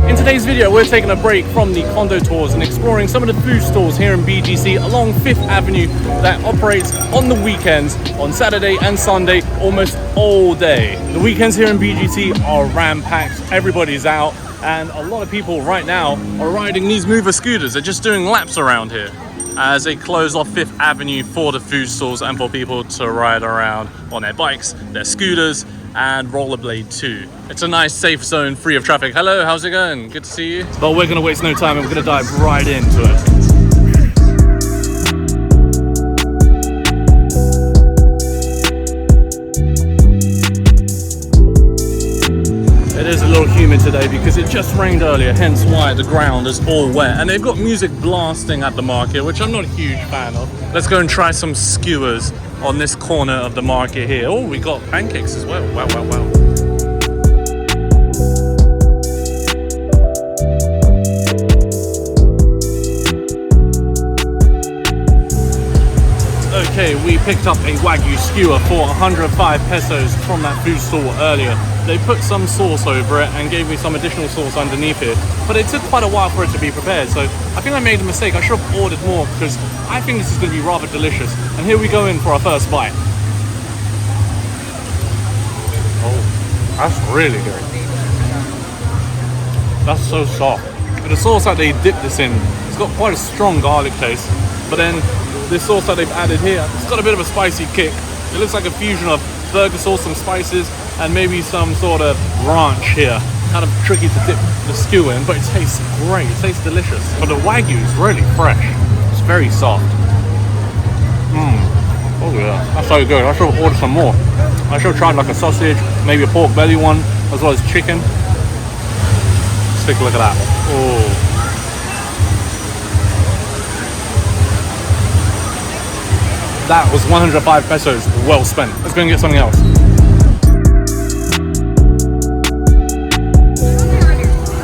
In today's video, we're taking a break from the condo tours and exploring some of the food stalls here in BGC along 5th Avenue that operates on the weekends, on Saturday and Sunday, almost all day. The weekends here in BGC are ram-packed, everybody's out, and a lot of people right now are riding these mover scooters. They're just doing laps around here as they close off 5th Avenue for the food stalls and for people to ride around on their bikes, their scooters, and rollerblade too. It's a nice safe zone free of traffic. Hello, how's it going? Good to see you. But we're gonna waste no time and we're gonna dive right into it. It is a little humid today because it just rained earlier, hence why the ground is all wet. And they've got music blasting at the market, which I'm not a huge fan of. Let's go and try some skewers on this corner of the market here. Oh, we got pancakes as well. Wow, wow, wow. Okay, we picked up a Wagu skewer for 105 pesos from that food stall earlier. They put some sauce over it and gave me some additional sauce underneath it, but it took quite a while for it to be prepared, so I think I made a mistake. I should have ordered more because I think this is going to be rather delicious. And here we go in for our first bite. Oh, that's really good. That's so soft. And the sauce that they dipped this in, it's got quite a strong garlic taste, but then this sauce that they've added here, it's got a bit of a spicy kick. It looks like a fusion of burger sauce, some spices, and maybe some sort of ranch here. Kind of tricky to dip the skewer in, but it tastes great. It tastes delicious. But the Wagyu is really fresh. It's very soft. Oh yeah, that's so good. I should have ordered some more. I should have tried like a sausage, maybe a pork belly one, as well as chicken. Let's take a look at that. Oh. That was 105 pesos, well spent. Let's go and get something else.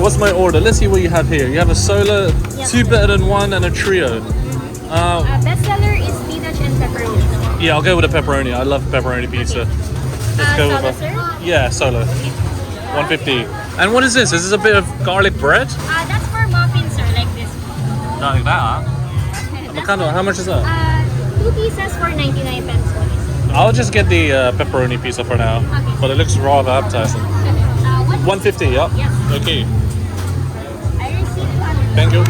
What's my order? Let's see what you have here. You have a solo, yep. 2 better than 1, and a trio. Best seller is spinach and pepperoni. Yeah, I'll go with a pepperoni. I love pepperoni pizza. Okay. Let's go solo, with a... sir? Yeah, solo. 150. And what is this? Is this a bit of garlic bread? That's for muffins, sir, like this. Not like that, huh? How much is that? 2 pieces for 99 pesos. I'll just get the pepperoni pizza for now. Okay. But it looks rather appetizing. 150, yeah? Yes. Okay. I received 200. Thank you.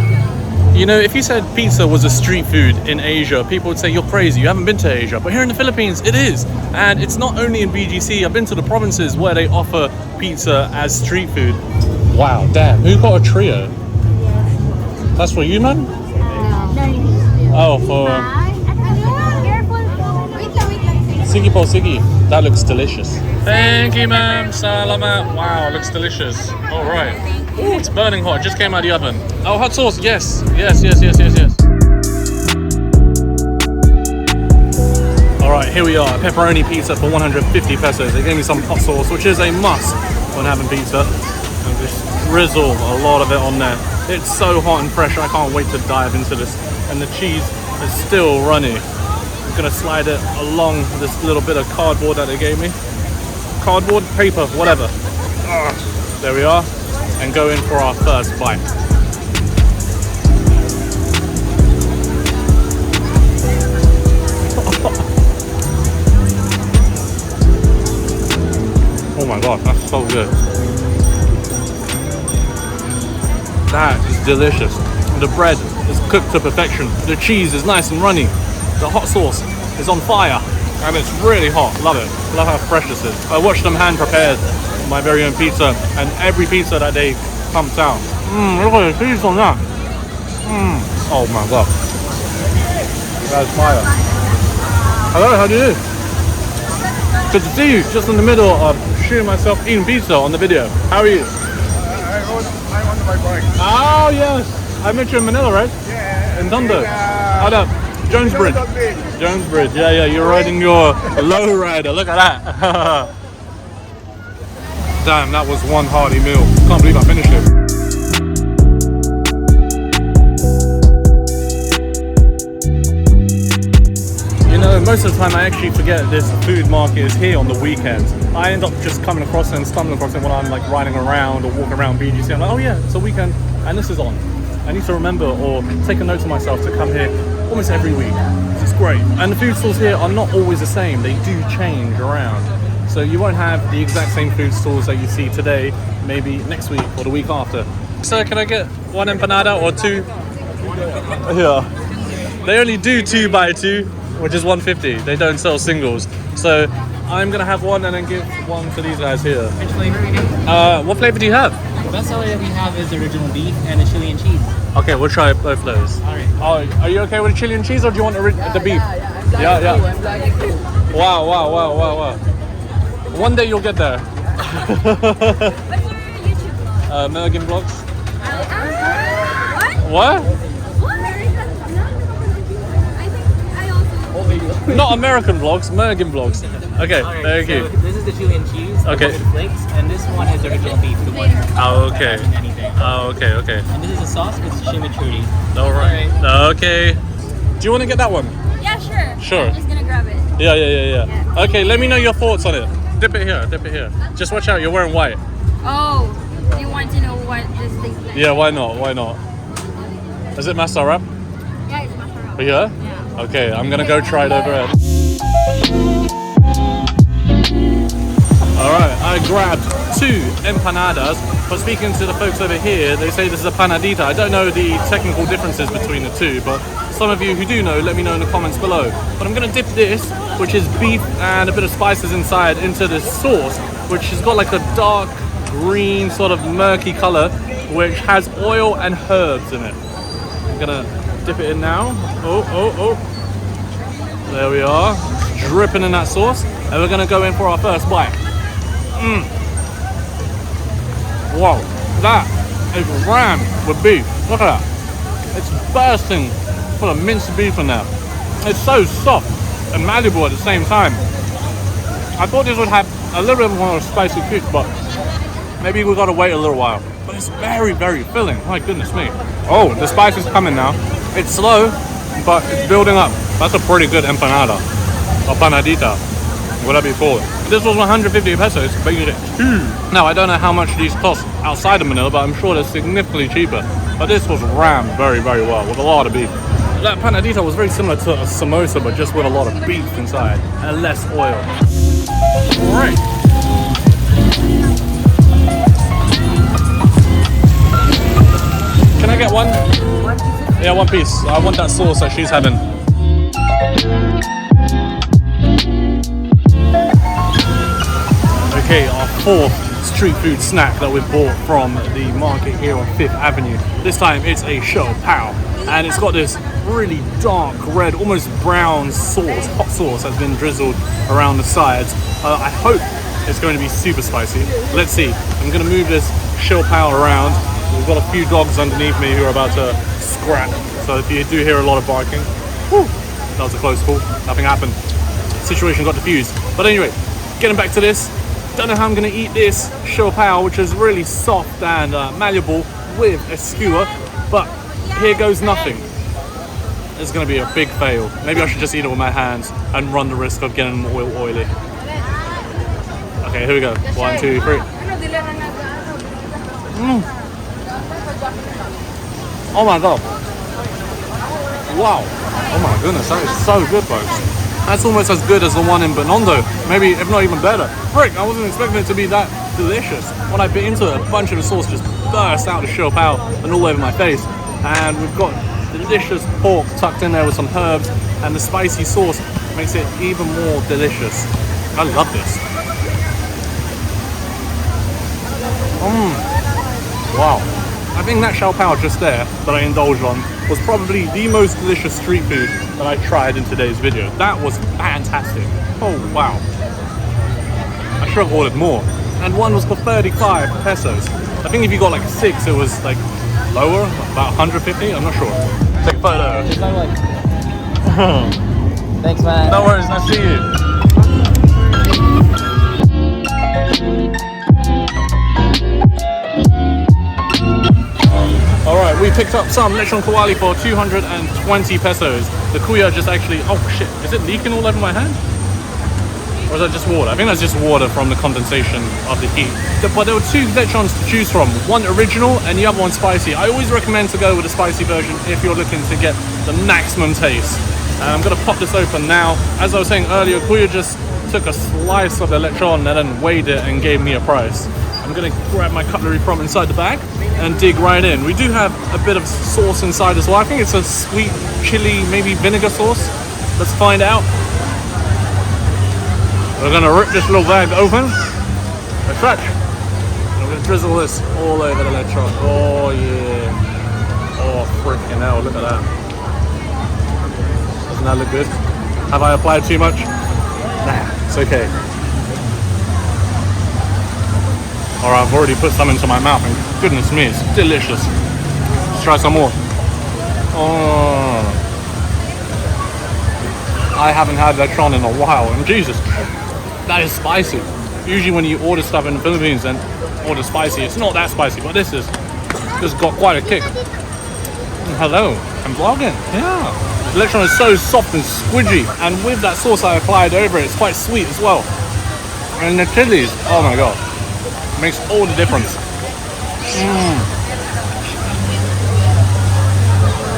You know, if you said pizza was a street food in Asia, people would say you're crazy, you haven't been to Asia. But here in the Philippines, it is. And it's not only in BGC, I've been to the provinces where they offer pizza as street food. Wow, damn, who got a trio? Yes. That's for you, man? Oh, for... Sige po, sige. That looks delicious. Thank you, ma'am. Salamat. Wow, looks delicious. All right. Oh, it's burning hot. Just came out of the oven. Oh, hot sauce. Yes. Yes. All right, here we are. Pepperoni pizza for 150 pesos. They gave me some hot sauce, which is a must when having pizza. And just drizzle a lot of it on there. It's so hot and fresh. I can't wait to dive into this. And the cheese is still runny. I'm gonna slide it along this little bit of cardboard that they gave me. Cardboard, paper, whatever. There we are. And go in for our first bite. Oh my god, that's so good. That is delicious. The bread is cooked to perfection. The cheese is nice and runny. The hot sauce is on fire and it's really hot. Love it. Love how fresh this is. I watched them hand prepare my very own pizza, and every pizza that they pumped out. Look at the cheese on that. Oh my god. That's fire. Hello, how do you do? Good to see you, just in the middle of shooting myself eating pizza on the video. How are you? I'm on my bike. Oh yes. I met you in Manila, right? Yeah. In Tondo. Hold up. Jonesbridge. Jonesbridge. Yeah, you're riding your low rider. Look at that. Damn, that was one hearty meal. Can't believe I finished it. You know, most of the time I actually forget this food market is here on the weekends. I end up just coming across it and stumbling across it when I'm like riding around or walking around BGC. I'm like, oh yeah, it's a weekend and this is on. I need to remember or take a note to myself to come here almost every week. It's great. And the food stalls here are not always the same. They do change around. So you won't have the exact same food stalls that you see today, maybe next week or the week after. So can I get one empanada or two? Yeah. They only do 2 by 2, which is $1.50. They don't sell singles. So I'm gonna have one and then give one to these guys here. Which flavor are you getting? What flavor do you have? The best seller that we have is the original beef and the chili and cheese. Okay, we'll try both of those. Alright. Oh, are you okay with the chili and cheese or do you want the beef? Yeah. Wow. One day you'll get there. What's your YouTube blog? Mergim vlogs. What? What? I think I also... Not American vlogs, Mergim vlogs. Okay, Alright, thank so you. this is the chili and cheese. Okay. The flakes, and this one is the original beef, the one. Oh, okay. Anything. Oh, okay. And this is a sauce. It's chimichurri. All right. Okay. Do you want to get that one? Yeah, sure. Sure. I'm just gonna grab it. Yeah. Okay, let me know your thoughts on it. Dip it here. Just watch out, you're wearing white. Oh, you want to know what this thing is? Yeah, why not? Is it master wrap? Yeah, it's macaroni. Yeah? Yeah. Okay, I'm gonna go try it over here. Alright, I grabbed 2 empanadas. But speaking to the folks over here, they say this is a panadita. I don't know the technical differences between the two, but some of you who do know, let me know in the comments below. But I'm gonna dip this, which is beef and a bit of spices inside, into this sauce, which has got like a dark green sort of murky color, which has oil and herbs in it. I'm gonna dip it in now. Oh. There we are, dripping in that sauce. And we're gonna go in for our first bite. Wow, that is rammed with beef. Look at that. It's bursting full of minced beef in there. It's so soft and malleable at the same time. I thought this would have a little bit more spicy kick, but maybe we've got to wait a little while. But it's very, very filling. My goodness me. Oh, the spice is coming now. It's slow, but it's building up. That's a pretty good empanada. Or panadita, whatever you call it. This was 150 pesos, but you get 2. Now, I don't know how much these cost outside of Manila, but I'm sure they're significantly cheaper. But this was rammed very, very well with a lot of beef. That panadita was very similar to a samosa, but just with a lot of beef inside and less oil. Alright. Can I get one? Yeah, one piece. I want that sauce that she's having. Okay, our 4th street food snack that we've bought from the market here on 5th Avenue. This time it's a Showw, and it's got this really dark red, almost brown sauce, hot sauce that's been drizzled around the sides. I hope it's going to be super spicy. Let's see. I'm going to move this Showw around. We've got a few dogs underneath me who are about to scrap, so if you do hear a lot of barking, whew, that was a close call. Nothing happened. Situation got diffused. But anyway, getting back to this. Don't know how I'm going to eat this Showw, which is really soft and malleable with a skewer, but here goes nothing. It's going to be a big fail. Maybe I should just eat it with my hands and run the risk of getting them oily. Okay, here we go. 1, 2, 3. Oh my god. Wow. Oh my goodness, that is so good, folks. That's almost as good as the one in Benondo, maybe if not even better. Frick, I wasn't expecting it to be that delicious. When I bit into it, a bunch of the sauce just burst out of Showw and all over my face. And we've got delicious pork tucked in there with some herbs, and the spicy sauce makes it even more delicious. I love this. Wow. I think that Showw just there that I indulged on was probably the most delicious street food that I tried in today's video. That was fantastic. Oh wow. I should have ordered more. And one was for 35 pesos. I think if you got like 6, it was like lower, about 150, I'm not sure. Take a photo. Thanks, man. No worries, nice to see you. Alright, we picked up some lechon kawali for 220 pesos. The kuya just actually, oh shit, is it leaking all over my hand? Or is that just water? I think that's just water from the condensation of the heat. But there were two lechons to choose from. One original and the other one spicy. I always recommend to go with the spicy version if you're looking to get the maximum taste. And I'm gonna pop this open now. As I was saying earlier, Kuya just took a slice of the lechon and then weighed it and gave me a price. I'm gonna grab my cutlery from inside the bag and dig right in. We do have a bit of sauce inside as well. I think it's a sweet chili, maybe vinegar sauce. Let's find out. We're gonna rip this little bag open. Like such. I'm gonna drizzle this all over the lechon. Oh yeah. Oh freaking hell, look at that. Doesn't that look good? Have I applied too much? Nah, it's okay. Alright, I've already put some into my mouth and goodness me, it's delicious. Let's try some more. Oh. I haven't had lechon in a while and Jesus. That is spicy. Usually when you order stuff in the Philippines and order spicy, it's not that spicy, but this has got quite a kick. Hello, I'm vlogging. Yeah. The lechon is so soft and squidgy, and with that sauce I applied over it, it's quite sweet as well. And the chilies, oh my god, makes all the difference.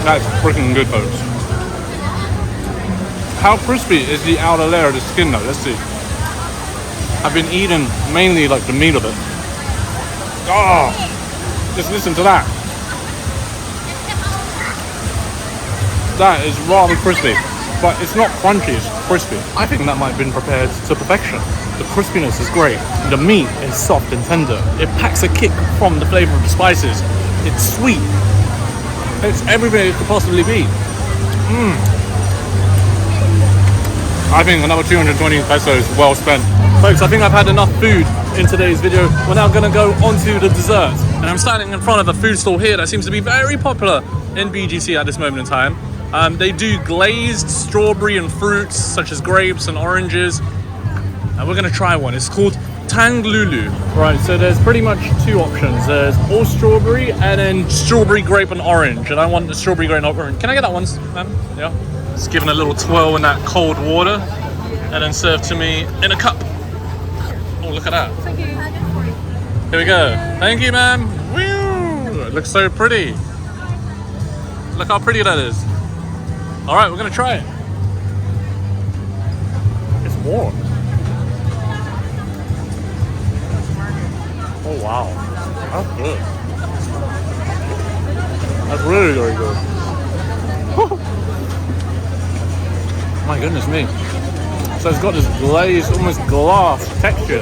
That's freaking good, folks. How crispy is the outer layer of the skin though? Let's see. I've been eating mainly like the meat of it. Oh, just listen to that. That is rather crispy, but it's not crunchy, it's crispy. I think that might have been prepared to perfection. The crispiness is great. The meat is soft and tender. It packs a kick from the flavor of the spices. It's sweet. It's everything it could possibly be. I think another 220 pesos well spent. Folks, I think I've had enough food in today's video. We're now gonna go on to the desserts. And I'm standing in front of a food stall here that seems to be very popular in BGC at this moment in time. They do glazed strawberry and fruits such as grapes and oranges. And we're gonna try one. It's called Tang Lulu. Right, so there's pretty much two options. There's all strawberry and then strawberry, grape and orange. And I want the strawberry, grape and orange. Can I get that one, ma'am? Yeah. Just giving a little twirl in that cold water and then served to me in a cup. Oh, look at that. Here we go. Thank you, ma'am. Woo! It looks so pretty. Look how pretty that is. All right, we're gonna try it. It's warm. Oh wow, that's good. That's really, really good. My goodness me. So it's got this glazed, almost glass texture.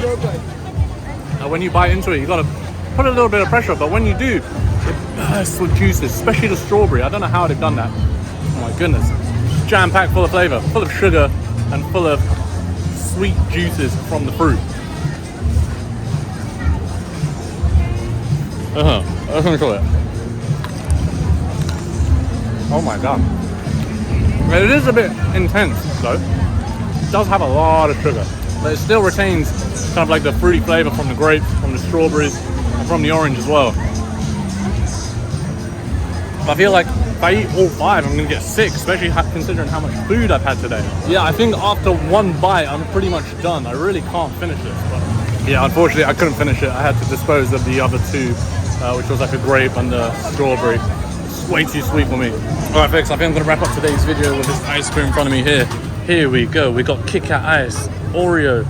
And when you bite into it, you gotta put a little bit of pressure, but when you do, it bursts with juices, especially the strawberry. I don't know how they've done that. Oh my goodness. Jam-packed full of flavor, full of sugar, and full of sweet juices from the fruit. Let's enjoy it. Oh my god. It is a bit intense though. It does have a lot of sugar, but it still retains kind of like the fruity flavor from the grapes, from the strawberries, and from the orange as well. I feel like if I eat all five, I'm gonna get sick, especially considering how much food I've had today. Yeah, I think after one bite, I'm pretty much done. I really can't finish this, but yeah, unfortunately, I couldn't finish it. I had to dispose of the other two, which was like a grape and a strawberry. It's way too sweet for me. All right, folks, I think I'm gonna wrap up today's video with this ice cream in front of me here. Here we go. We got Kit Kat ice, Oreo,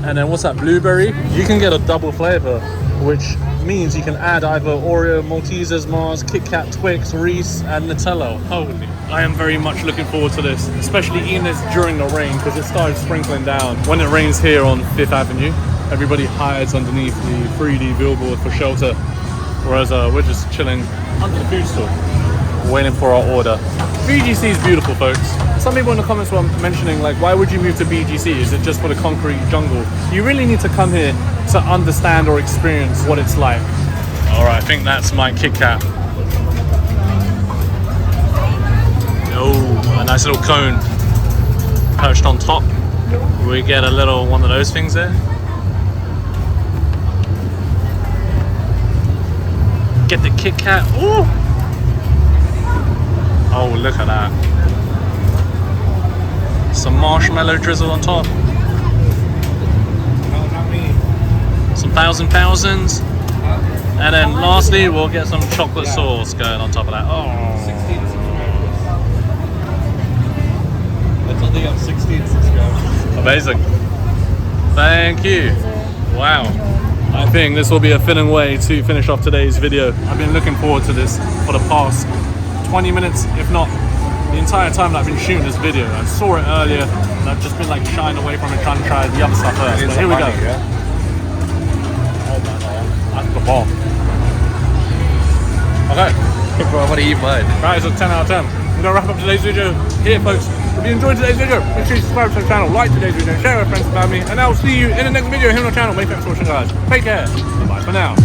and then what's that, blueberry? You can get a double flavor, which means you can add either Oreo, Maltesers, Mars, Kit Kat, Twix, Reese, and Nutella. Holy, I am very much looking forward to this, especially eating this during the rain because it started sprinkling down. When it rains here on 5th Avenue, everybody hides underneath the 3D billboard for shelter, whereas we're just chilling under the food store, waiting for our order. BGC is beautiful, folks. Some people in the comments were mentioning, like, why would you move to BGC? Is it just for the concrete jungle? You really need to come here to understand or experience what it's like. All right, I think that's my Kit Kat. Oh, a nice little cone perched on top. We get a little one of those things there. Get the Kit Kat. Ooh. Oh, look at that. Some marshmallow drizzle on top. some thousands. And then lastly, we'll get some chocolate sauce going on top of that. Oh. That's only got 16 subscribers. Amazing. Thank you. Wow. I think this will be a fitting way to finish off today's video. I've been looking forward to this for the past 20 minutes, if not the entire time that I've been shooting this video. I saw it earlier and I've just been like shying away from it, trying to try the other stuff first. But here we go. Oh man, that's the bomb. Okay. Bro, I want to eat mine. Right, it's a 10 out of 10. I'm going to wrap up today's video here, folks. If you enjoyed today's video, make sure you subscribe to the channel, like today's video, share it with friends and family, and I'll see you in the next video here on the channel. Many thanks for watching, guys. Take care. Bye for now.